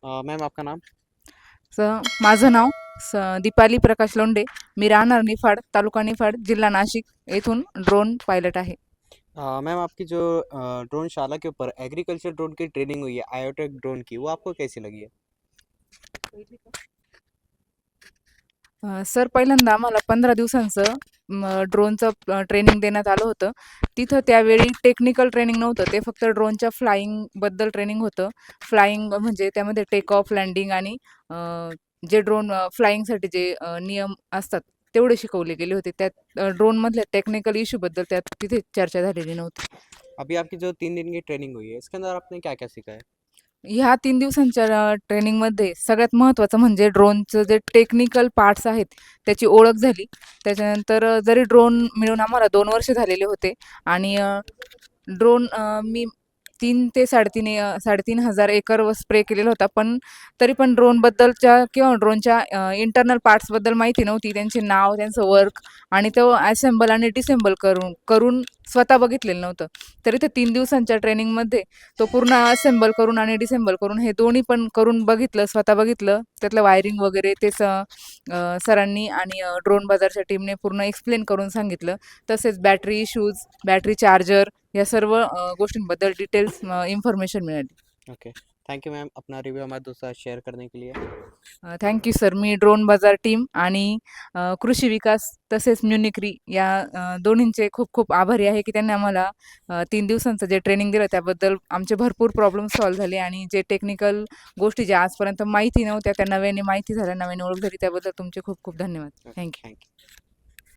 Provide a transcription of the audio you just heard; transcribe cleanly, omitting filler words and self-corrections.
Ma'am आपका नाम? माझं नाव दीपाली प्रकाश लोंढे. मी राहणार निफाड, तालुका निफाड, जिल्हा नाशिक येथून ड्रोन पायलट आहे. मैम आपकी जो ड्रोन शाला के ऊपर एग्रीकल्चर ड्रोन की ट्रेनिंग हुई है आयोटेक ड्रोन की, वो आपको कैसी लगी है? सर, पहिल्यांदा आम्हाला 15 दिवसांचं ड्रोनचं ट्रेनिंग देण्यात आलं होतं. तिथं त्यावेळी टेक्निकल ट्रेनिंग नव्हतं. ते फक्त ड्रोनच्या फ्लाइंगबद्दल ट्रेनिंग होतं. फ्लाइंग म्हणजे त्यामध्ये टेक ऑफ, लँडिंग आणि अ, जे ड्रोन फ्लाइंगसाठी जे नियम असतात तेवढे शिकवले गेले होते. त्यात ड्रोनमधल्या टेक्निकल इश्यूबद्दल त्यात तिथे चर्चा झालेली नव्हती. अभी आपकी जो 3 दिन की ट्रेनिंग हुई है, इसके अंदर आपने क्या क्या सीखा है? ह्या 3 दिवसांच्या ट्रेनिंगमध्ये सगळ्यात महत्त्वाचं म्हणजे ड्रोनचं जे टेक्निकल पार्ट्स आहेत, त्याची ओळख झाली. त्याच्यानंतर जरी ड्रोन मिळून आम्हाला 2 वर्ष झालेले होते आणि ड्रोन मी 3 ते 3,500 एकरवर स्प्रे केलेला होता. पण तरी पण ड्रोनबद्दलच्या किंवा ड्रोनच्या इंटर्नल पार्ट्सबद्दल माहिती नव्हती. त्यांचे नाव, त्यांचं वर्क आणि तो असेंबल आणि डिसेंबल करून करून स्वतः बघितलेलं नव्हतं. तरी ते 3 दिवसांच्या ट्रेनिंगमध्ये तो पूर्ण असेंबल करून आणि डिसेंबल करून हे दोन्ही पण करून बघितलं, स्वतः बघितलं. त्यातलं वायरिंग वगैरे ते सरांनी आणि ड्रोन बाजारच्या टीमने पूर्ण एक्सप्लेन करून सांगितलं. तसेच बॅटरी इश्यूज, बॅटरी चार्जर या सर्व गोष्टींबद्दल डिटेल्स इन्फॉर्मेशन मिळाली. Okay, thank you ma'am Apna review हमारे दोस्त साथ शेयर करने के लिए। Thank you sir. Me drone बाजार टीम आणि कृषी विकास तसेच म्युनिक्री या दोन्हींचे खूप खूप आभारी आहे की त्यांनी आम्हाला 3 दिवसांचं जे ट्रेनिंग दिलं त्याबद्दल आमचे भरपूर प्रॉब्लेम सॉल्व्ह झाले आणि जे टेक्निकल गोष्टी ज्या आजपर्यंत माहिती नव्हत्या त्या नव्याने माहिती झाल्या, नव्याने ओळख झाली त्याबद्दल तुमचे खूप खूप धन्यवाद. Okay, thank you. Thank you.